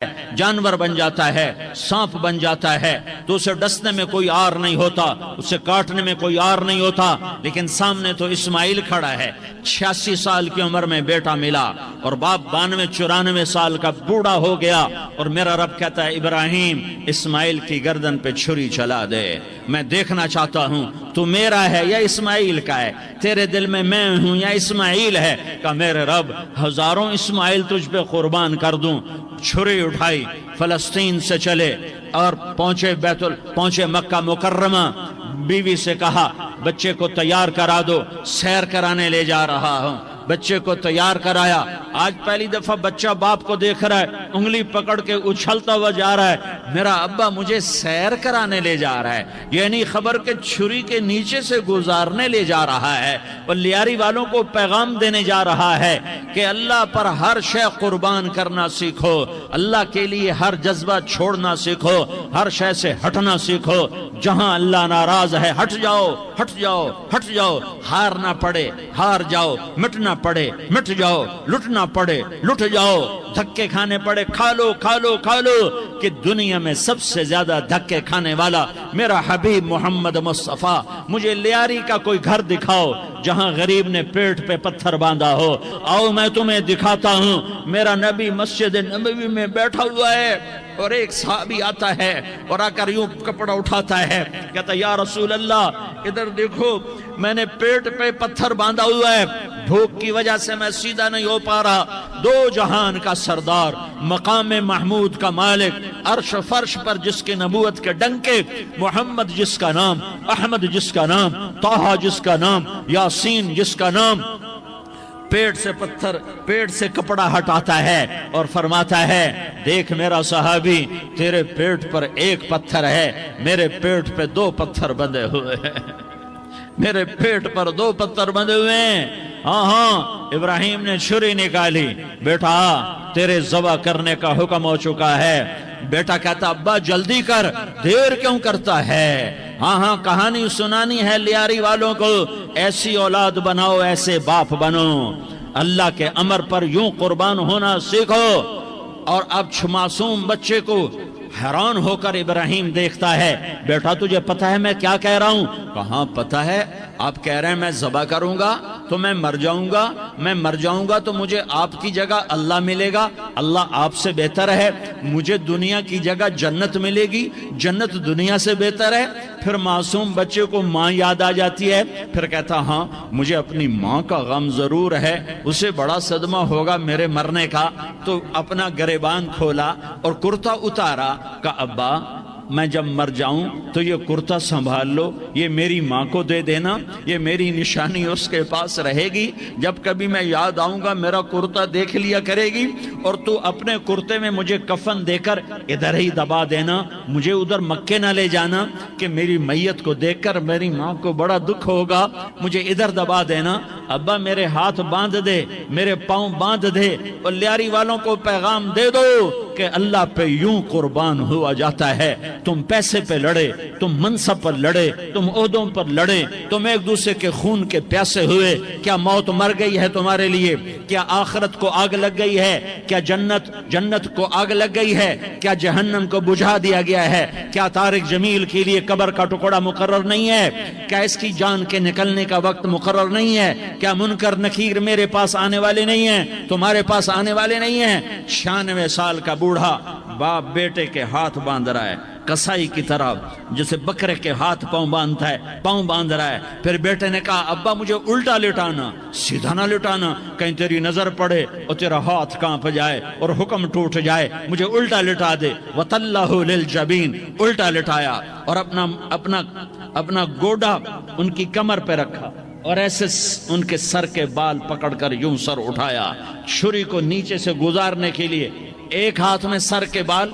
جانور بن جاتا ہے، سانپ بن جاتا ہے تو اسے ڈسنے میں کوئی آر نہیں ہوتا، اسے کاٹنے میں کوئی آر نہیں ہوتا، لیکن سامنے تو اسماعیل کھڑا ہے، 86 سال کی عمر میں بیٹا ملا اور باپ 92-94 سال کا بوڑھا ہو گیا، اور میرا رب کہتا ہے ابراہیم اسماعیل کی گردن پہ چھری چلا دے، میں دیکھنا چاہتا ہوں تو میرا ہے یا اسماعیل کا ہے، تیرے دل میں میں ہوں یا اسماعیل ہے؟ کہ میرے رب ہزاروں اسماعیل تجھ پہ قربان کر دوں۔ چھری اٹھائی، فلسطین سے چلے اور پہنچے مکہ مکرمہ، بیوی سے کہا بچے کو تیار کرا دو، سیر کرانے لے جا رہا ہوں، بچے کو تیار کرایا۔ آج پہلی دفعہ بچہ باپ کو دیکھ رہا ہے، انگلی پکڑ کے اچھلتا ہوا جا رہا ہے، میرا ابا مجھے سیر کرانے لے جا رہا ہے، یعنی خبر کے چھری کے نیچے سے گزارنے لے جا رہا ہے، اور لیاری والوں کو پیغام دینے جا رہا ہے کہ اللہ پر ہر شے قربان کرنا سیکھو، اللہ کے لیے ہر جذبہ چھوڑنا سیکھو، ہر شے سے ہٹنا سیکھو، جہاں اللہ ناراض ہے ہٹ جاؤ، ہٹ جاؤ، ہٹ جاؤ، ہار نہ پڑے ہار جاؤ، مٹنا پڑے مٹ جاؤ، لٹنا پڑے لٹ جاؤ، دھکے کھانے پڑے کھا لو کھا لو کھا لو، کہ دنیا میں سب سے زیادہ دھکے کھانے والا میرا حبیب محمد مصطفیٰ، مجھے لیاری کا کوئی گھر دکھاؤ جہاں غریب نے پیٹ پہ پتھر باندھا ہو، آؤ میں تمہیں دکھاتا ہوں۔ میرا نبی مسجد نبوی میں بیٹھا ہوا ہے اور ایک صحابی آتا ہے اور آ کر یوں کپڑا اٹھاتا ہے، کہتا یا رسول اللہ ادھر دیکھو، میں نے پیٹ پہ پتھر باندھا ہوا ہے، بھوک کی وجہ سے میں سیدھا نہیں ہو پا رہا، دو جہان کا سردار، مقام محمود کا مالک، عرش فرش پر جس کی نبوت کے ڈنکے، محمد جس کا نام، احمد جس کا نام، طٰہٰ جس کا نام، یاسین جس کا نام، پیٹ سے کپڑا ہٹاتا ہے اور فرماتا ہے دیکھ میرا صحابی، تیرے پیٹ پر ایک پتھر ہے، میرے پیٹ پہ 2 پتھر بندھے ہوئے ہیں، میرے پیٹ پر 2 پتھر بندھے ہوئے ہیں۔ ہاں ابراہیم نے چھری نکالی، بیٹا تیرے ذبح کرنے کا حکم ہو چکا ہے۔ بیٹا کہتا ابا جلدی کر، دیر کیوں کرتا ہے؟ ہاں کہانی سنانی ہے لیاری والوں کو، ایسی اولاد بناؤ، ایسے باپ بنو، اللہ کے امر پر یوں قربان ہونا سیکھو۔ اور اب معصوم بچے کو حیران ہو کر ابراہیم دیکھتا ہے، بیٹا تجھے پتہ ہے میں کیا کہہ رہا ہوں؟ کہاں پتہ ہے، آپ کہہ رہے ہیں میں ذبح کروں گا تو میں مر جاؤں گا، میں مر جاؤں گا تو مجھے آپ کی جگہ اللہ ملے گا، اللہ آپ سے بہتر ہے، مجھے دنیا کی جگہ جنت ملے گی، جنت دنیا سے بہتر ہے۔ پھر معصوم بچے کو ماں یاد آ جاتی ہے، پھر کہتا ہاں مجھے اپنی ماں کا غم ضرور ہے، اسے بڑا صدمہ ہوگا میرے مرنے کا، تو اپنا گریبان کھولا اور کرتا اتارا، کہ ابا میں جب مر جاؤں تو یہ کرتا سنبھال لو، یہ میری ماں کو دے دینا، یہ میری نشانی اس کے پاس رہے گی، جب کبھی میں یاد آؤں گا میرا کرتا دیکھ لیا کرے گی، اور تو اپنے کرتے میں مجھے کفن دے کر ادھر ہی دبا دینا، مجھے ادھر مکے نہ لے جانا کہ میری میت کو دیکھ کر میری ماں کو بڑا دکھ ہوگا، مجھے ادھر دبا دینا۔ ابا میرے ہاتھ باندھ دے، میرے پاؤں باندھ دے، اور لیاری والوں کو پیغام دے دو کہ اللہ پہ یوں قربان ہوا جاتا ہے۔ تم پیسے پہ لڑے، تم منصب پر لڑے، تم عہدوں پر لڑے، تم ایک دوسرے کے خون کے پیاسے ہوئے، کیا موت مر گئی ہے تمہارے لیے؟ کیا آخرت کو آگ لگ گئی ہے؟ کیا جنت کو آگ لگ گئی ہے؟ کیا جہنم کو بجھا دیا گیا ہے؟ کیا طارق جمیل کے لیے قبر کا ٹکڑا مقرر نہیں ہے؟ کیا اس کی جان کے نکلنے کا وقت مقرر نہیں ہے؟ کیا منکر نکیر میرے پاس آنے والے نہیں ہیں، تمہارے پاس آنے والے نہیں ہیں؟ 96 سال کا بوڑھا باپ بیٹے کے ہاتھ باندھ رہا ہے، کسائی کی طرح جسے بکرے کے ہاتھ پاؤں باندھتا ہے، پاؤں باندھ رہا ہے۔ پھر بیٹے نے کہا ابا مجھے الٹا لٹانا، سیدھا نہ لٹانا، کہیں تیری نظر پڑے اور تیرا ہاتھ کانپ جائے اور حکم ٹوٹ جائے، مجھے الٹا لٹا دے۔ وَتَلَّهُ لِلْجَبِينِ، الٹا لٹایا اور اپنا گوڈا ان کی کمر پہ رکھا اور ایسے ان کے سر کے بال پکڑ کر یوں سر اٹھایا، چھری کو نیچے سے گزارنے کے لیے، ایک ہاتھ میں سر کے بال،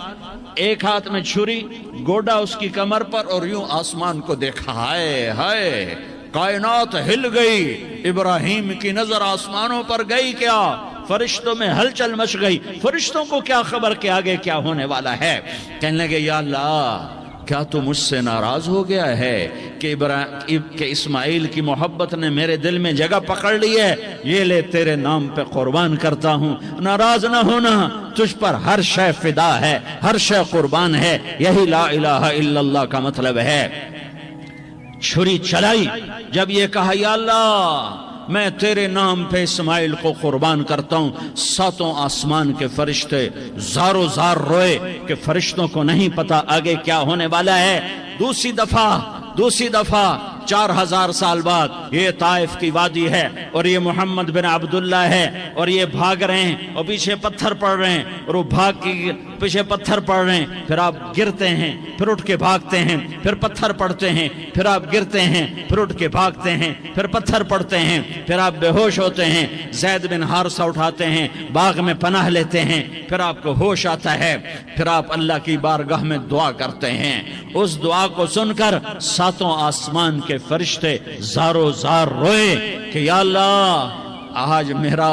ایک ہاتھ میں چھری، گوڈا اس کی کمر پر، اور یوں آسمان کو دیکھا، ہائے ہائے کائنات ہل گئی، ابراہیم کی نظر آسمانوں پر گئی، کیا فرشتوں میں ہلچل مچ گئی، فرشتوں کو کیا خبر کہ آگے کیا ہونے والا ہے؟ کہنے لگے یا اللہ کیا تو مجھ سے ناراض ہو گیا ہے؟ کہ اسماعیل کی محبت نے میرے دل میں جگہ پکڑ لی ہے، یہ لے تیرے نام پہ قربان کرتا ہوں، ناراض نہ ہونا، تجھ پر ہر شے فدا ہے، ہر شے قربان ہے، یہی لا الہ الا اللہ کا مطلب ہے۔ چھری چلائی، جب یہ کہا یا اللہ میں تیرے نام پہ اسماعیل کو قربان کرتا ہوں، ساتوں آسمان کے فرشتے زارو زار روئے کہ فرشتوں کو نہیں پتا آگے کیا ہونے والا ہے۔ دوسری دفعہ 4000 سال بعد یہ طائف کی وادی ہے اور یہ محمد بن عبداللہ ہے اور یہ بھاگ رہے ہیں اور پیچھے پتھر پڑ رہے ہیں اور وہ بھاگ کے پیچھے پتھر پڑ رہے ہیں، پھر آپ گرتے ہیں، پھر اٹھ کے بھاگتے ہیں، پھر پتھر پڑتے ہیں، پھر آپ گرتے ہیں، پھر اٹھ کے بھاگتے ہیں، پھر پتھر پڑتے ہیں، پھر آپ بے ہوش ہوتے ہیں، زید بن حارثہ اٹھاتے ہیں، باغ میں پناہ لیتے ہیں، پھر آپ کو ہوش آتا ہے، پھر آپ اللہ کی بارگاہ میں دعا کرتے ہیں۔ اس دعا کو سن کر ساتوں آسمان کے فرشتے زارو زار روئے کہ یا اللہ آج میرا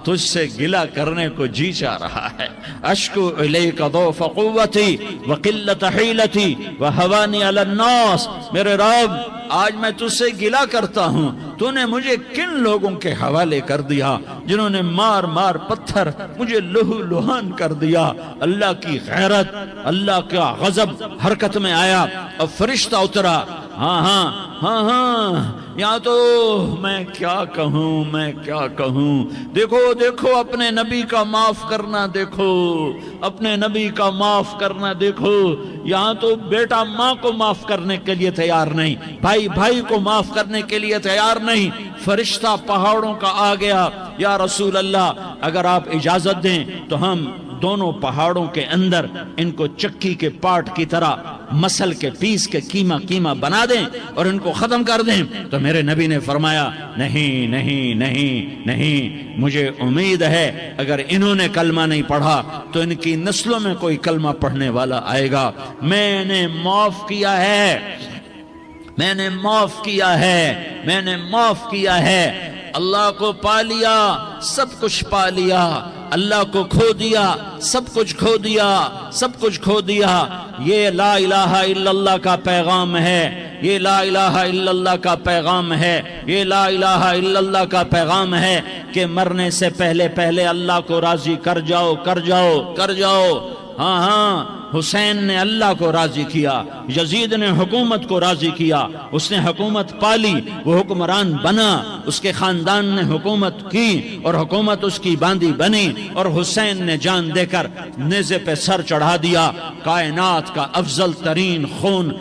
تجھ سے گلہ کرنے کو جی چاہ رہا ہے، اشکو الیک ضعف قوتی وقلت حیلتی وہوانی علی الناس، میرے رب آج میں تجھ سے گلہ کرتا ہوں، تو نے مجھے کن لوگوں کے حوالے کر دیا جنہوں نے مار مار پتھر مجھے لہو لہان کر دیا۔ اللہ کی غیرت، اللہ کا غضب حرکت میں آیا اور فرشتہ اترا۔ ہاں یہاں تو میں کیا کہوں، دیکھو اپنے نبی کا معاف کرنا، دیکھو اپنے نبی کا معاف کرنا، دیکھو یہاں تو بیٹا ماں کو معاف کرنے کے لیے تیار نہیں، بھائی کو معاف کرنے کے لیے تیار نہیں۔ فرشتہ پہاڑوں کا آ گیا، یا رسول اللہ اگر آپ اجازت دیں تو ہم دونوں پہاڑوں کے اندر ان کو چکی کے پاٹ کی طرح مسل کے پیس کے کیما بنا دیں اور ان کو ختم کر دیں۔ تو میرے نبی نے فرمایا نہیں، مجھے امید ہے اگر انہوں نے کلمہ نہیں پڑھا تو ان کی نسلوں میں کوئی کلمہ پڑھنے والا آئے گا۔ میں نے معاف کیا ہے، اللہ کو پا لیا، سب کچھ پا لیا، اللہ کو کھو دیا، سب کچھ کھو دیا۔ یہ لا الہ الا اللہ کا پیغام ہے، یہ لا الہ الا اللہ کا پیغام ہے، یہ لا الہ الا اللہ کا پیغام ہے کہ مرنے سے پہلے اللہ کو راضی کر جاؤ۔ ہاں حسین نے اللہ کو راضی کیا، یزید نے حکومت کو راضی کیا، اس نے حکومت پالی، وہ حکمران بنا، اس کے خاندان نے حکومت کی اور حکومت اس کی باندھی بنی، اور حسین نے جان دے کر نیزے پہ سر چڑھا دیا۔ کائنات کا افضل ترین خون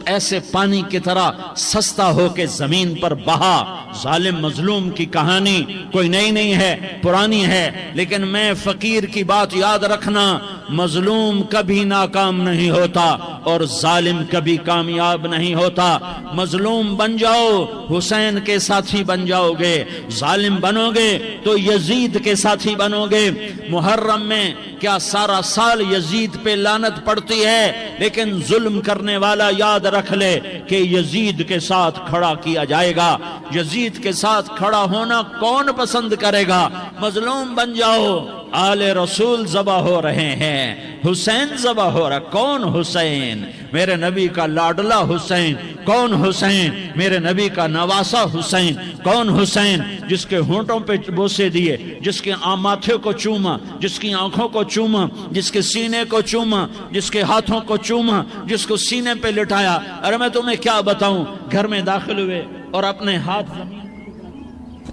ایسے پانی کی طرح سستا ہو کے زمین پر بہا۔ ظالم مظلوم کی کہانی کوئی نئی نہیں ہے، پرانی ہے، لیکن میں فقیر کی بات یاد رکھنا، مظلوم کبھی ناکام نہیں ہوتا اور ظالم کبھی کامیاب نہیں ہوتا۔ مظلوم بن جاؤ حسین کے ساتھی بن جاؤ گے، ظالم بنو گے تو یزید کے ساتھی بنو گے۔ محرم میں کیا سارا سال یزید پہ لعنت پڑتی ہے، لیکن ظلم کرنے والا یاد رکھ لے کہ یزید کے ساتھ کھڑا کیا جائے گا۔ یزید کے ساتھ کھڑا ہونا کون پسند کرے گا؟ مظلوم بن جاؤ۔ آل رسول ذبح ہو رہے ہیں، حسین ذبح ہو رہا۔ کون حسین؟ میرے نبی کا لاڈلا حسین۔ کون حسین؟ میرے نبی کا نواسا حسین۔ کون حسین؟ جس کے ہونٹوں پہ بوسے دیے، جس کے ماتھے کو چوما، جس کی آنکھوں کو چوما، جس کے سینے کو چوما، جس کے ہاتھوں کو چوما، جس کو سینے پہ لٹایا۔ ارے میں تمہیں کیا بتاؤں، گھر میں داخل ہوئے اور اپنے ہاتھ زمین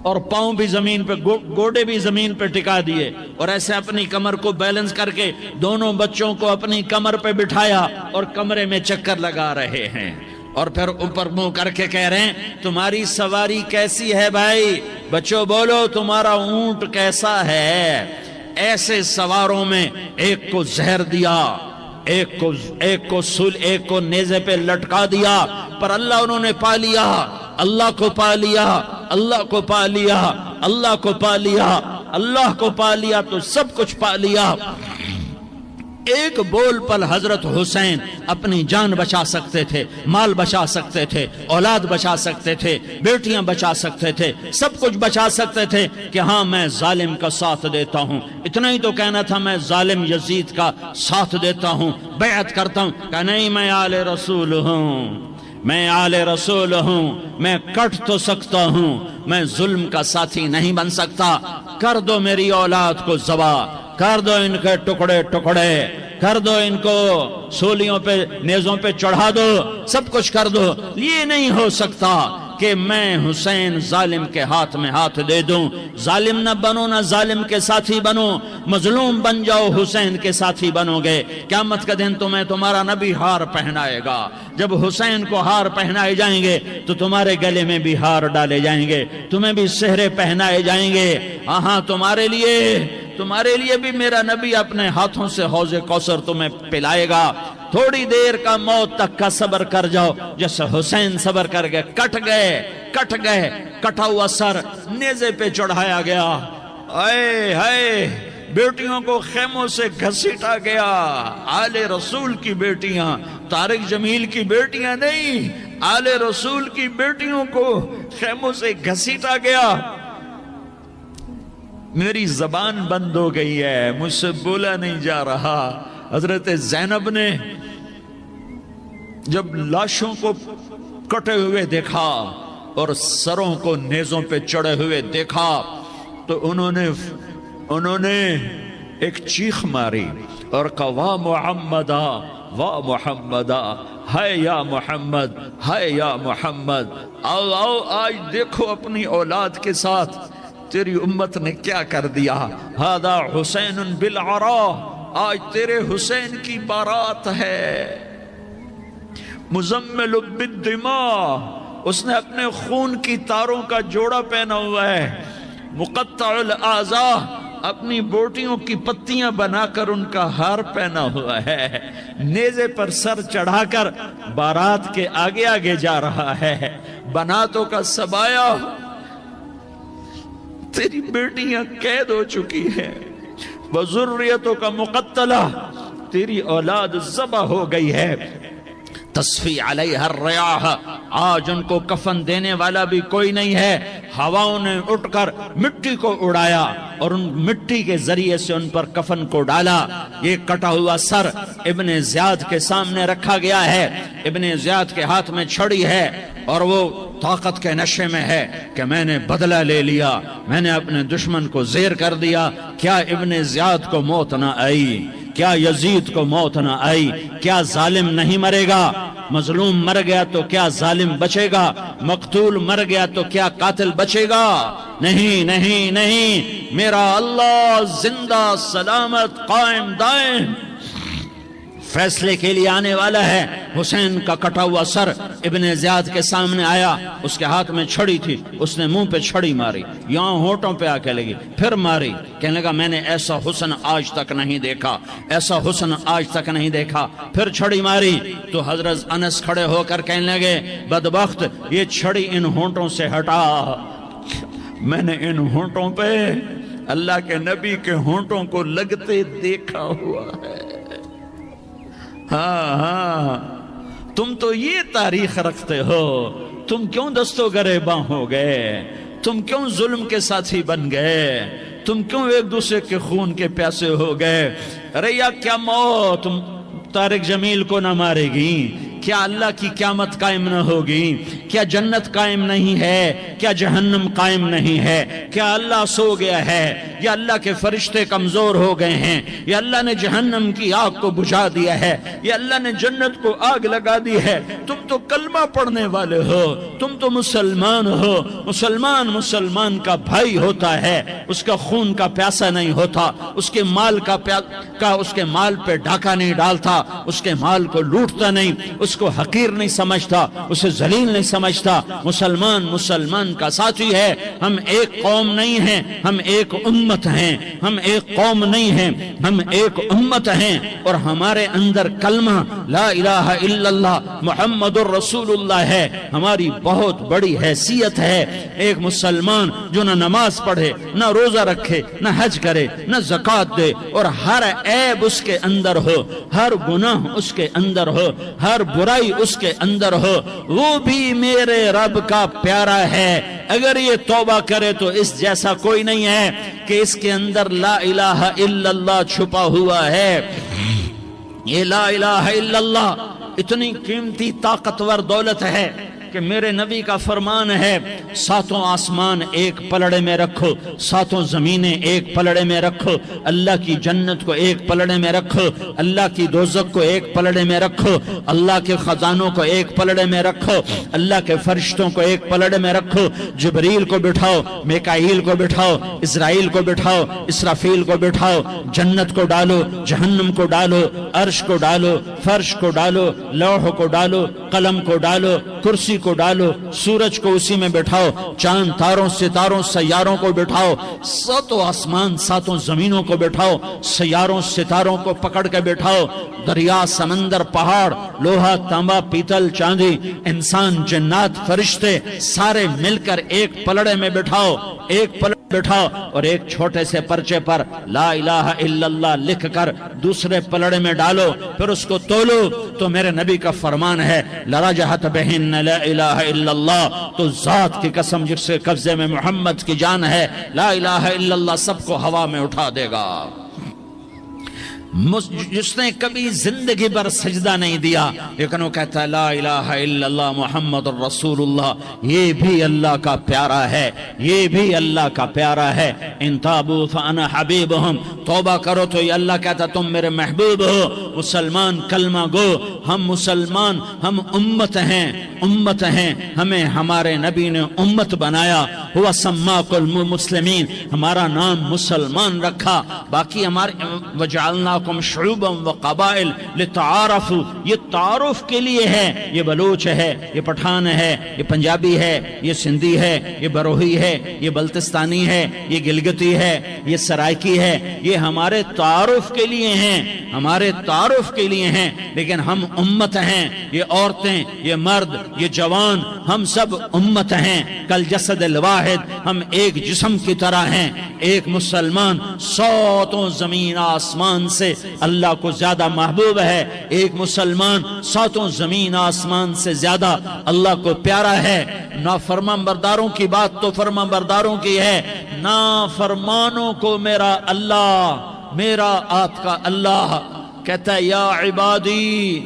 اور پاؤں بھی زمین پہ، گوڑے بھی زمین پہ ٹکا دیے، اور ایسے اپنی کمر کو بیلنس کر کے دونوں بچوں کو اپنی کمر پہ بٹھایا اور کمرے میں چکر لگا رہے ہیں، اور پھر اوپر منہ کر کے کہہ رہے ہیں تمہاری سواری کیسی ہے بھائی؟ بچوں بولو تمہارا اونٹ کیسا ہے؟ ایسے سواروں میں ایک کو زہر دیا، ایک کو نیزے پہ لٹکا دیا، پر اللہ انہوں نے پا لیا، اللہ کو پا لیا، اللہ کو پا لیا، اللہ کو پا لیا، اللہ کو پا لیا تو سب کچھ پا لیا۔ ایک بول پر حضرت حسین اپنی جان بچا سکتے تھے، مال بچا سکتے تھے، اولاد بچا سکتے تھے، بیٹیاں بچا سکتے تھے، سب کچھ بچا سکتے تھے کہ ہاں میں ظالم کا ساتھ دیتا ہوں۔ اتنا ہی تو کہنا تھا میں ظالم یزید کا ساتھ دیتا ہوں، بیعت کرتا ہوں کہ نہیں میں آل رسول ہوں، میں آل رسول ہوں، میں کٹ تو سکتا ہوں، میں ظلم کا ساتھی نہیں بن سکتا۔ کر دو میری اولاد کو ذبح، کر دو ان کے ٹکڑے ٹکڑے، کر دو ان کو سولیوں پہ نیزوں پہ چڑھا دو، سب کچھ کر دو۔ یہ نہیں ہو سکتا کہ میں حسین ظالم کے ہاتھ میں ہاتھ دے دوں۔ ظالم نہ بنو، نہ ظالم کے ساتھی بنو، مظلوم بن جاؤ، حسین کے ساتھی بنو گے۔ قیامت کا دن تمہیں تمہارا نبی ہار پہنائے گا۔ جب حسین کو ہار پہنائے جائیں گے تو تمہارے گلے میں بھی ہار ڈالے جائیں گے، تمہیں بھی سہرے پہنائے جائیں گے۔ ہاں تمہارے لیے بھی میرا نبی اپنے ہاتھوں سے حوض کوثر تمہیں پلائے گا۔ تھوڑی دیر کا موت تک کا صبر کر جاؤ، جیسے حسین صبر کر گئے، کٹ گئے، کٹا ہوا سر نیزے پہ چڑھایا گیا۔ اے ہائے، بیٹیوں کو خیموں سے گھسیٹا گیا۔ آل رسول کی بیٹیاں، طارق جمیل کی بیٹیاں نہیں، آل رسول کی بیٹیوں کو خیموں سے گھسیٹا گیا۔ میری زبان بند ہو گئی ہے، مجھ سے بولا نہیں جا رہا۔ حضرت زینب نے جب لاشوں کو کٹے ہوئے دیکھا اور سروں کو نیزوں پہ چڑھے ہوئے دیکھا تو انہوں نے ایک چیخ ماری اور کہا واہ محمدہ، واہ محمدہ، ہائے یا محمد، ہائے یا محمد۔ آؤ آج دیکھو اپنی اولاد کے ساتھ تیری امت نے کیا کر دیا۔ ہذا حسین بالعراء، آج تیرے حسین کی بارات ہے۔ مزمل بالدماء، اس نے اپنے خون کی تاروں کا جوڑا پہنا ہوا ہے۔ مقطع الاعضاء، اپنی بوٹیوں کی پتیاں بنا کر ان کا ہار پہنا ہوا ہے۔ نیزے پر سر چڑھا کر بارات کے آگے آگے جا رہا ہے۔ بناتوں کا سبایا، تیری بیٹیاں قید ہو چکی ہیں۔ وذریتوں کا مقتلہ، تیری اولاد ذبح ہو گئی ہے۔ تصفی علیہ الریاح، آج ان کو کفن دینے والا بھی کوئی نہیں ہے۔ ہواؤں نے اٹھ کر مٹی کو اڑایا اور ان مٹی کے ذریعے سے ان پر کفن کو ڈالا۔ یہ کٹا ہوا سر ابن زیاد کے سامنے رکھا گیا ہے۔ ابن زیاد کے ہاتھ میں چھڑی ہے اور وہ طاقت کے نشے میں ہے کہ میں نے بدلہ لے لیا، میں نے اپنے دشمن کو زیر کر دیا۔ کیا ابن زیاد کو موت نہ آئی؟ کیا یزید کو موت نہ آئی؟ کیا ظالم نہیں مرے گا؟ مظلوم مر گیا تو کیا ظالم بچے گا؟ مقتول مر گیا تو کیا قاتل بچے گا؟ نہیں نہیں نہیں، میرا اللہ زندہ سلامت قائم دائم فیصلے کے لیے آنے والا ہے۔ حسین کا کٹا ہوا سر ابن زیاد کے سامنے آیا، اس کے ہاتھ میں چھڑی تھی، اس نے منہ پہ چھڑی ماری، یہاں ہونٹوں پہ آ کے لگی، پھر ماری، کہنے لگا میں نے ایسا حسن آج تک نہیں دیکھا، ایسا حسن آج تک نہیں دیکھا، پھر چھڑی ماری تو حضرت انس کھڑے ہو کر کہنے لگے بدبخت، یہ چھڑی ان ہونٹوں سے ہٹا۔ میں نے ان ہونٹوں پہ اللہ کے نبی کے ہونٹوں کو لگتے دیکھا ہوا ہے۔ ہاں تم تو یہ تاریخ رکھتے ہو، تم کیوں دستو گریباں ہو گئے؟ تم کیوں ظلم کے ساتھی بن گئے؟ تم کیوں ایک دوسرے کے خون کے پیاسے ہو گئے؟ ارے یا کیا موت طارق جمیل کو نہ مارے گی؟ کیا اللہ کی قیامت قائم نہ ہوگی؟ کیا جنت قائم نہیں ہے؟ کیا جہنم قائم نہیں ہے؟ کیا اللہ سو گیا ہے؟ یا اللہ کے فرشتے کمزور ہو گئے ہیں؟ یا اللہ نے جہنم کی آگ کو بجھا دیا ہے؟ یا اللہ نے جنت کو آگ لگا دی ہے؟ تم تو کلمہ پڑھنے والے ہو، تم تو مسلمان ہو۔ مسلمان کا بھائی ہوتا ہے، اس کا خون کا پیاسا نہیں ہوتا، اس کے مال اس کے مال پہ ڈاکہ نہیں ڈالتا، اس کے مال کو لوٹتا نہیں، اس کو حقیر نہیں سمجھتا، اسے ذلیل نہیں سمجھتا۔ مسلمان کا ساتھی ہے۔ ہم ایک قوم نہیں ہیں، ہم ایک امت ہیں، ہم ایک قوم نہیں ہیں، ہم ایک امت ہیں، اور ہمارے اندر کلمہ لا الہ الا اللہ محمد الرسول اللہ ہے۔ ہماری بہت بڑی حیثیت ہے۔ ایک مسلمان جو نہ نماز پڑھے، نہ روزہ رکھے، نہ حج کرے، نہ زکوٰۃ دے، اور ہر عیب اس کے اندر ہو، ہر گناہ اس کے اندر ہو، ہر برائی اس کے اندر ہو، وہ بھی میرے رب کا پیارا ہے۔ اگر یہ توبہ کرے تو اس جیسا کوئی نہیں ہے کہ اس کے اندر لا الہ الا اللہ چھپا ہوا ہے۔ یہ لا الہ الا اللہ اتنی قیمتی طاقتور دولت ہے کہ میرے نبی کا فرمان ہے ساتوں آسمان ایک پلڑے میں رکھو، ساتوں زمینیں ایک پلڑے میں رکھو، اللہ کی جنت کو ایک پلڑے میں رکھو، اللہ کی دوزخ کو ایک پلڑے میں رکھو، اللہ کے خزانوں کو ایک پلڑے میں رکھو، اللہ کے فرشتوں کو ایک پلڑے میں رکھو، جبریل کو بٹھاؤ، میکائیل کو بٹھاؤ، اسرائیل کو بٹھاؤ، اسرافیل کو بٹھاؤ، جنت کو ڈالو، جہنم کو ڈالو، عرش کو ڈالو، فرش کو ڈالو، لوح کو ڈالو، قلم کو ڈالو، کرسی کو ڈالو، سورج کو اسی میں بٹھاؤ، چاند تاروں ستاروں سیاروں کو بٹھاؤ، ساتوں آسمان ساتوں زمینوں کو بٹھاؤ، سیاروں ستاروں کو پکڑ کے بٹھاؤ، دریا سمندر پہاڑ لوہا تانبا پیتل چاندی انسان جنات فرشتے سارے مل کر ایک پلڑے میں بٹھاؤ، ایک پلڑے بٹھاؤ، اور ایک چھوٹے سے پرچے پر لا الہ الا اللہ لکھ کر دوسرے پلڑے میں ڈالو، پھر اس کو تولو تو میرے نبی کا فرمان ہے لرجحت بہن لا الہ الا اللہ، تو ذات کی قسم جس کے قبضے میں محمد کی جان ہے، لا الہ الا اللہ سب کو ہوا میں اٹھا دے گا۔ جس نے کبھی زندگی بھر سجدہ نہیں دیا لیکن وہ کہتا ہے لا الہ الا اللہ محمد الرسول اللہ، یہ بھی اللہ کا پیارا ہے، یہ بھی اللہ کا پیارا ہے۔ ان تابوا فانا حبیبہم، توبہ کرو تو یہ اللہ کہتا تم میرے محبوب ہو۔ مسلمان کلمہ گو، ہم مسلمان، ہم امت ہیں، امت ہیں، ہمیں ہمارے نبی نے امت بنایا، ہوا سماکم المسلمین، ہمارا نام مسلمان رکھا، باقی ہمارے وجعلناکم شعوبا وقبائل لتعارفوا، یہ تعارف کے لیے ہے، یہ بلوچ ہے، یہ پٹھان ہے، یہ پنجابی ہے، یہ سندھی ہے، یہ بروہی ہے، یہ بلتستانی ہے، یہ گلگتی ہے، یہ سرائکی ہے، یہ ہمارے تعارف کے لیے ہیں، ہمارے تعارف کے لیے ہیں، لیکن ہم امت ہیں، یہ عورتیں، یہ مرد، یہ جوان، ہم سب امت ہیں، کل جسد الواحد، ہم ایک جسم کی طرح ہیں۔ ایک مسلمان ساتوں زمین آسمان سے اللہ کو زیادہ محبوب ہے، ایک مسلمان ساتوں زمین آسمان سے زیادہ اللہ کو پیارا ہے۔ نافرمان برداروں کی بات تو فرمان برداروں کی ہے، نافرمانوں کو میرا اللہ، میرا آپ کا اللہ کہتا ہے یا عبادی،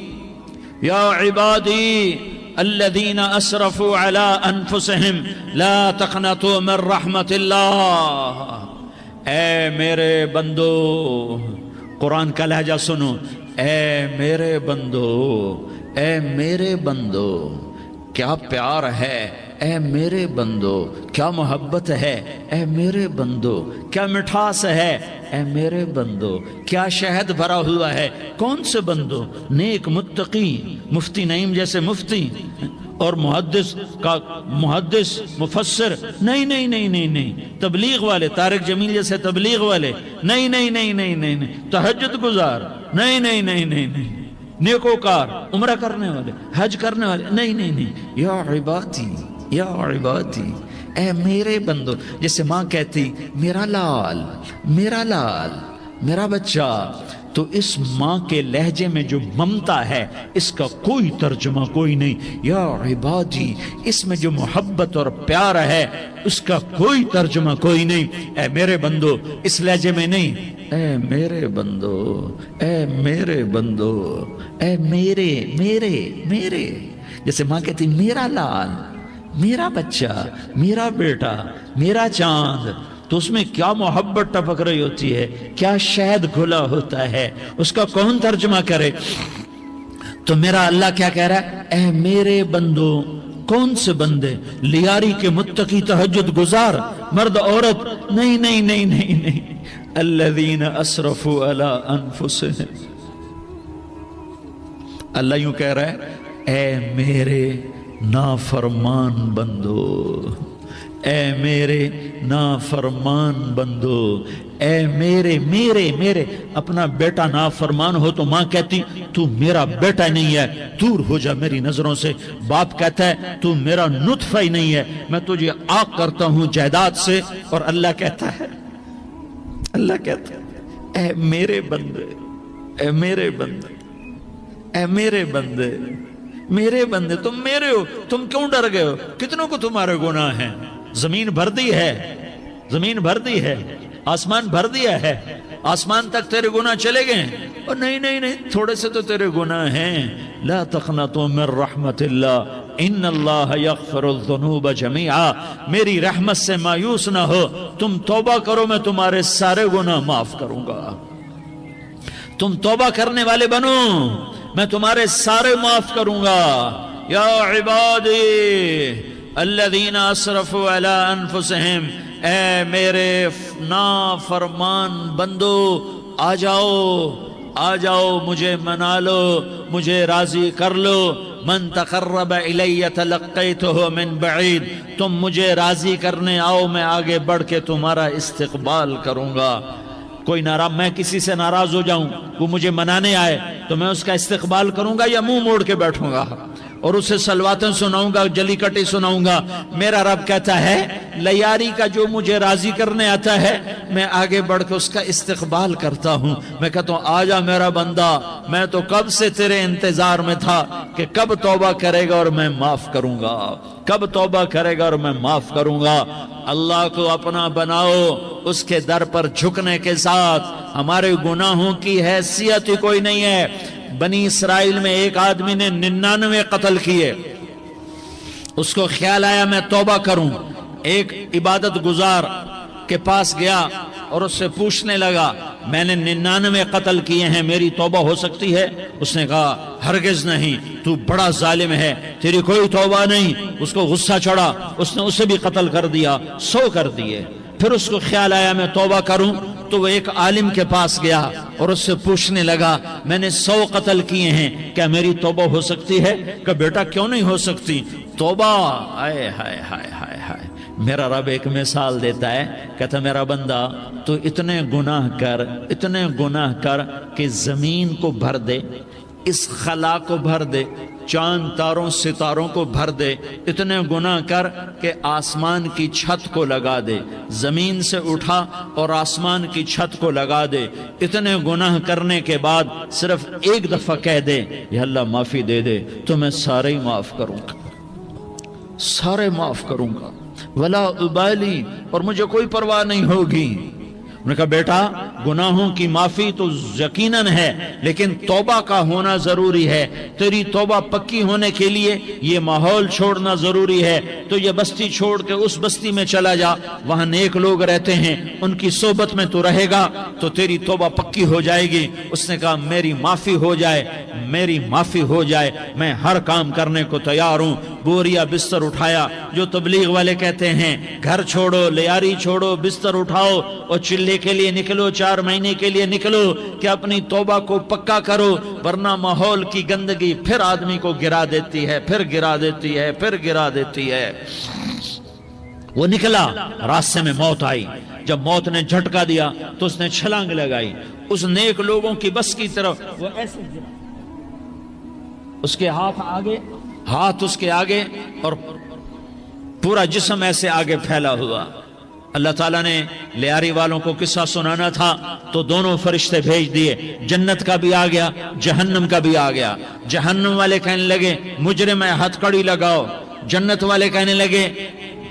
یا عبادی الذین اسرفوا علی انفسہم لا تقنطوا من رحمت اللہ، اے میرے بندو، قرآن کا لہجہ سنو، اے میرے بندو، اے میرے بندو، کیا پیار ہے، اے میرے بندو، کیا محبت ہے، اے میرے بندو، کیا مٹھاس ہے، اے میرے بندو، کیا شہد بھرا ہوا ہے۔ کون سے بندو؟ نیک متقی، مفتی نعیم جیسے مفتی اور محدث کا محدث مفسر، نہیں نہیں نہیں نہیں نہیں، تبلیغ والے، طارق جمیل جیسے تبلیغ والے، نہیں نہیں نہیں نہیں نہیں، تہجد گزار، نہیں نہیں نہیں نہیں نہیں، نیکوکار، عمرہ کرنے والے، حج کرنے والے، نہیں نہیں نہیں، یا عبادی، یا عبادی، اے میرے بندو، جیسے ماں کہتی میرا لال، میرا لال، میرا بچہ، تو اس ماں کے لہجے میں جو ممتا ہے اس کا کوئی ترجمہ کوئی نہیں۔ یا عبادی، اس میں جو محبت اور پیار ہے اس کا کوئی ترجمہ کوئی نہیں۔ اے میرے بندو، اس لہجے میں نہیں، اے میرے بندو، اے میرے بندو، اے میرے میرے میرے، جیسے ماں کہتی میرا لال، میرا بچہ، میرا بیٹا، میرا چاند، تو اس میں کیا محبت ٹپک رہی ہوتی ہے، کیا شہد گھلا ہوتا ہے، اس کا کون ترجمہ کرے؟ تو میرا اللہ کیا کہہ رہا ہے؟ اے میرے بندو، کون سے بندے؟ لیاری کے متقی تہجد گزار، مرد عورت، نہیں نہیں نہیں نہیں نہیں، الذین اسرفوا علی انفسہم، اللہ یوں کہہ رہا ہے اے میرے نافرمان بندو، اے میرے نافرمان بندو، اے میرے میرے میرے، اپنا بیٹا نافرمان ہو تو ماں کہتی تو میرا بیٹا نہیں ہے، دور ہو جا میری نظروں سے۔ باپ کہتا ہے تو میرا نطفہ ہی نہیں ہے، میں تجھے آگ کرتا ہوں جائیداد سے۔ اور اللہ کہتا ہے، اللہ کہتا ہے اے میرے بندے، اے میرے بندے، اے میرے بندے، میرے بندے، تم میرے ہو، تم کیوں ڈر گئے ہو؟ کتنوں کو تمہارے گناہ ہیں؟ زمین بھر دی ہے، زمین بھر دی ہے، آسمان بھر دیا ہے، آسمان تک تیرے گناہ چلے گئے ہیں؟ اور نہیں تھوڑے سے تو تیرے گناہ ہیں۔ لا تقنطوا من رحمت اللہ ان اللہ یغفر الذنوب جمیعا، میری رحمت سے مایوس نہ ہو، تم توبہ کرو میں تمہارے سارے گناہ معاف کروں گا۔ تم توبہ کرنے والے بنو، میں تمہارے سارے معاف کروں گا۔ یا عبادی الذین اسرفوا علی انفسہم، اے میرے نافرمان بندو آ جاؤ مجھے منا لو، مجھے راضی کر لو۔ من تقرب الی تلقیتہ من بعید، تم مجھے راضی کرنے آؤ، میں آگے بڑھ کے تمہارا استقبال کروں گا۔ کوئی ناراض، میں کسی سے ناراض ہو جاؤں، وہ مجھے منانے آئے تو میں اس کا استقبال کروں گا یا منہ موڑ کے بیٹھوں گا اور اسے صلواتیں سناؤں گا، جلی کٹی سناؤں گا؟ میرا رب کہتا ہے لیاری کا جو مجھے راضی کرنے آتا ہے میں آگے بڑھ کے اس کا استقبال کرتا ہوں۔ میں کہتا ہوں آ جا میرا بندہ، میں تو کب سے تیرے انتظار میں تھا کہ کب توبہ کرے گا اور میں معاف کروں گا، کب توبہ کرے گا اور میں معاف کروں گا۔ اللہ کو اپنا بناؤ، اس کے در پر جھکنے کے ساتھ ہمارے گناہوں کی حیثیت ہی کوئی نہیں ہے۔ بنی اسرائیل میں ایک آدمی نے 99 قتل کیے، اس کو خیال آیا میں توبہ کروں، ایک عبادت گزار کے پاس گیا اور اس سے پوچھنے لگا میں نے 99 قتل کیے ہیں، میری توبہ ہو سکتی ہے؟ اس نے کہا ہرگز نہیں، تو بڑا ظالم ہے، تیری کوئی توبہ نہیں۔ اس کو غصہ چڑھا، اس نے اسے بھی قتل کر دیا، 100 کر دیے۔ پھر اس کو خیال آیا میں توبہ کروں، تو وہ ایک عالم کے پاس گیا اور اس سے پوچھنے لگا میں نے 100 قتل کیے ہیں، کیا میری توبہ ہو سکتی ہے؟ کہ بیٹا کیوں نہیں ہو سکتی توبہ؟ ہائے ہائے ہائے ہائے ہائے۔ میرا رب ایک مثال دیتا ہے، کہتا میرا بندہ تو اتنے گناہ کر کہ زمین کو بھر دے، اس خلا کو بھر دے، چاند تاروں ستاروں کو بھر دے، اتنے گناہ کر کہ آسمان کی چھت کو لگا دے، زمین سے اٹھا اور آسمان کی چھت کو لگا دے۔ اتنے گناہ کرنے کے بعد صرف ایک دفعہ کہہ دے یا اللہ معافی دے دے تو میں سارے ہی معاف کروں گا، سارے معاف کروں گا، ولا ابالی، اور مجھے کوئی پرواہ نہیں ہوگی۔ انہوں نے کہا بیٹا گناہوں کی معافی تو یقیناً ہے لیکن توبہ کا ہونا ضروری ہے، تیری توبہ پکی ہونے کے لیے یہ ماحول چھوڑنا ضروری ہے۔ تو یہ بستی چھوڑ کے اس بستی میں چلا جا، وہاں نیک لوگ رہتے ہیں، ان کی صحبت میں تو رہے گا تو تیری توبہ پکی ہو جائے گی۔ اس نے کہا میری معافی ہو جائے، میری معافی ہو جائے، میں ہر کام کرنے کو تیار ہوں۔ بوریا بستر اٹھایا، جو تبلیغ والے کہتے ہیں گھر چھوڑو، لیاری چھوڑو، بستر اٹھاؤ اور چلے کے لیے نکلو، 4 مہینے کے لیے نکلو کہ اپنی توبہ کو پکا کرو، ورنہ ماحول کی گندگی پھر آدمی کو گرا دیتی ہے، پھر گرا دیتی ہے، پھر گرا دیتی ہے۔ وہ نکلا، راستے میں موت آئی، جب موت نے جھٹکا دیا تو اس نے چھلانگ لگائی اس نیک لوگوں کی بس کی طرف، وہ ایسے گرا، اس کے ہاتھ اس کے آگے اور پورا جسم ایسے آگے پھیلا ہوا۔ اللہ تعالیٰ نے لیاری والوں کو قصہ سنانا تھا تو دونوں فرشتے بھیج دیے، جنت کا بھی آ گیا، جہنم کا بھی آ گیا۔ جہنم والے کہنے لگے مجرم ہے ہتھ کڑی لگاؤ، جنت والے کہنے لگے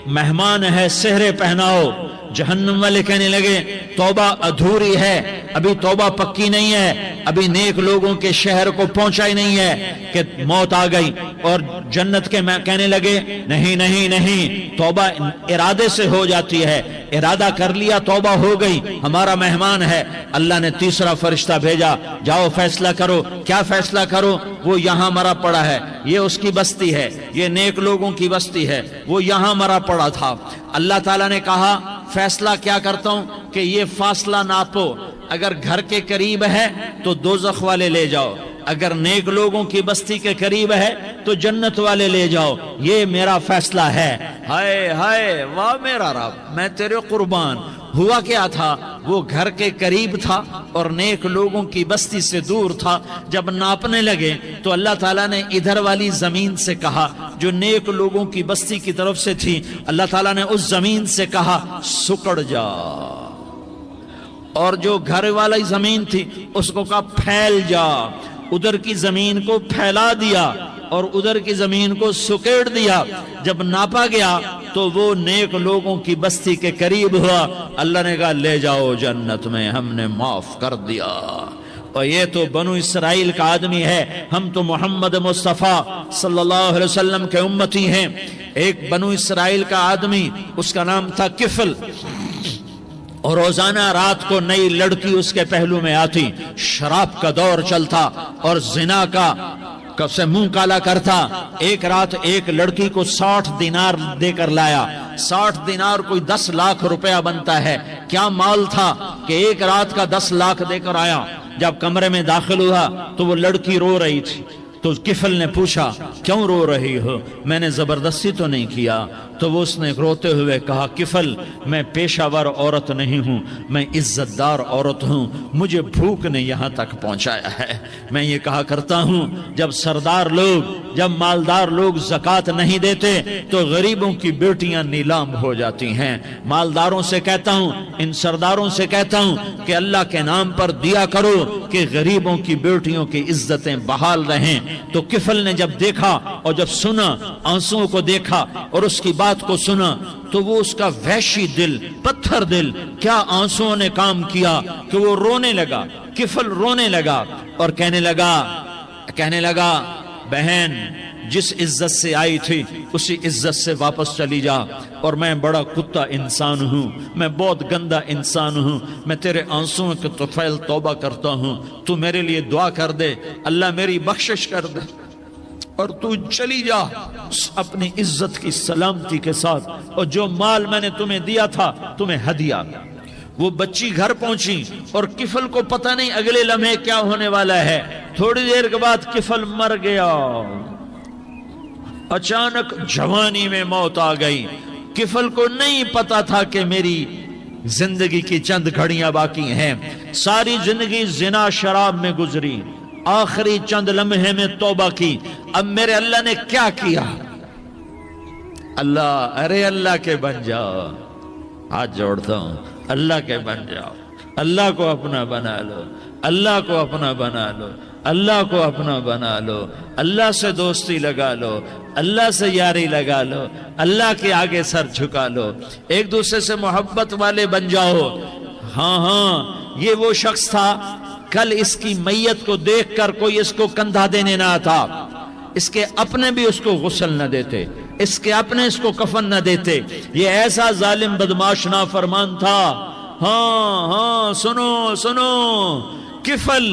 مہمان ہے سہرے پہناؤ۔ جہنم والے کہنے لگے توبہ ادھوری ہے، ابھی توبہ پکی نہیں ہے، ابھی نیک لوگوں کے شہر کو پہنچا ہی نہیں ہے کہ موت آ گئی۔ اور جنت کے کہنے لگے نہیں نہیں نہیں، توبہ ارادے سے ہو جاتی ہے، ارادہ کر لیا توبہ ہو گئی، ہمارا مہمان ہے۔ اللہ نے تیسرا فرشتہ بھیجا، جاؤ فیصلہ کرو۔ کیا فیصلہ کرو؟ وہ یہاں مرا پڑا ہے، یہ اس کی بستی ہے، یہ نیک لوگوں کی بستی ہے، وہ یہاں مرا پڑا تھا۔ اللہ تعالیٰ نے کہا فیصلہ کیا کرتا ہوں کہ یہ فاصلہ ناپو، اگر گھر کے قریب ہے تو دوزخ والے لے جاؤ، اگر نیک لوگوں کی بستی کے قریب ہے تو جنت والے لے جاؤ، یہ میرا فیصلہ ہے۔ ہائے ہائے واہ میرا رب، میں تیرے قربان۔ ہوا کیا تھا؟ وہ گھر کے قریب تھا اور نیک لوگوں کی بستی سے دور تھا۔ جب ناپنے لگے تو اللہ تعالیٰ نے ادھر والی زمین سے کہا جو نیک لوگوں کی بستی کی طرف سے تھی، اللہ تعالیٰ نے اس زمین سے کہا سکڑ جا، اور جو گھر والی زمین تھی اس کو کہا پھیل جا، ادھر کی زمین کو پھیلا دیا اور ادھر کی زمین کو سکیڑ دیا. جب ناپا گیا تو وہ نیک لوگوں کی بستی کے قریب ہوا. اللہ نے کہا لے جاؤ جنت میں، ہم نے معاف کر دیا. اور یہ تو بنو اسرائیل کا آدمی ہے، ہم تو محمد مصطفیٰ صلی اللہ علیہ وسلم کے امتی ہیں. ایک بنو اسرائیل کا آدمی، اس کا نام تھا کفل، اور روزانہ رات کو نئی لڑکی اس کے پہلو میں آتی. شراب کا دور چلتا اور زنا کا کب سے منہ کالا کرتا. ایک رات ایک لڑکی کو 60 دینار دے کر لایا. 60 دینار کوئی 10 لاکھ روپیہ بنتا ہے. کیا مال تھا کہ ایک رات کا 10 لاکھ دے کر آیا. جب کمرے میں داخل ہوا تو وہ لڑکی رو رہی تھی. تو کفل نے پوچھا کیوں رو رہی ہو؟ میں نے زبردستی تو نہیں کیا. تو وہ اس نے روتے ہوئے کہا کفل میں پیشہ ور عورت نہیں ہوں، میں عزت دار عورت ہوں، مجھے بھوک نے یہاں تک پہنچایا ہے. میں یہ کہا کرتا ہوں جب سردار لوگ، جب مالدار لوگ زکوٰۃ نہیں دیتے تو غریبوں کی بیٹیاں نیلام ہو جاتی ہیں. مالداروں سے کہتا ہوں، ان سرداروں سے کہتا ہوں کہ اللہ کے نام پر دیا کرو کہ غریبوں کی بیٹیوں کی عزتیں بحال رہیں. تو کفل نے جب دیکھا اور جب سنا، آنسوؤں کو دیکھا اور اس کی بات کو سنا، تو وہ اس کا وحشی دل، پتھر دل، کیا آنسوؤں نے کام کیا کہ وہ رونے لگا. کفل رونے لگا اور کہنے لگا بہن جس عزت سے آئی تھی اسی عزت سے واپس چلی جا. اور میں بڑا کتا انسان ہوں، میں بہت گندا انسان ہوں، میں تیرے آنسوؤں کے طفیل توبہ کرتا ہوں. تو میرے لیے دعا کر دے، اللہ میری بخشش کر دے، اور تو چلی جا اپنی عزت کی سلامتی کے ساتھ، اور جو مال میں نے تمہیں دیا تھا تمہیں ہدیہ. وہ بچی گھر پہنچی اور کفل کو پتہ نہیں اگلے لمحے کیا ہونے والا ہے. تھوڑی دیر کے بعد کفل مر گیا. اچانک جوانی میں موت آ گئی. کفل کو نہیں پتا تھا کہ میری زندگی کی چند گھڑیاں باقی ہیں. ساری زندگی زنا شراب میں گزری، آخری چند لمحے میں توبہ کی. اب میرے اللہ نے کیا کیا؟ اللہ کے بن جاؤ، ہاتھ جوڑتا ہوں، اللہ کے بن جاؤ، اللہ کو اپنا بنا لو، اللہ کو اپنا بنا لو، اللہ کو اپنا بنا لو، اللہ سے دوستی لگا لو، اللہ سے یاری لگا لو، اللہ کے آگے سر جھکا لو، ایک دوسرے سے محبت والے بن جاؤ. ہاں یہ وہ شخص تھا، کل اس کی میت کو دیکھ کر کوئی اس کو کندھا دینے نہ آتا، اس کے اپنے بھی اس کو غسل نہ دیتے، اس کے اپنے اس کو کفن نہ دیتے. یہ ایسا ظالم بدماش نافرمان تھا. ہاں سنو کفل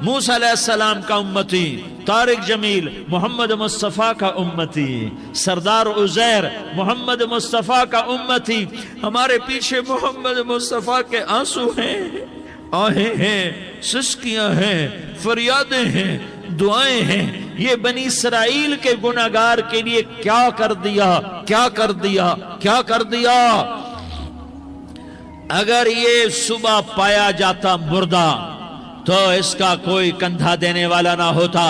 موسیٰ علیہ السلام کا امتی، طارق جمیل محمد مصطفیٰ کا امتی، سردار عزیر محمد مصطفیٰ کا امتی. ہمارے پیچھے محمد مصطفیٰ کے آنسو ہیں، آہیں ہیں، سسکیاں ہیں، فریادیں ہیں، دعائیں ہیں. یہ بنی اسرائیل کے گناہگار کے لیے کیا کر دیا. اگر یہ صبح پایا جاتا مردہ تو اس کا کوئی کندھا دینے والا نہ ہوتا.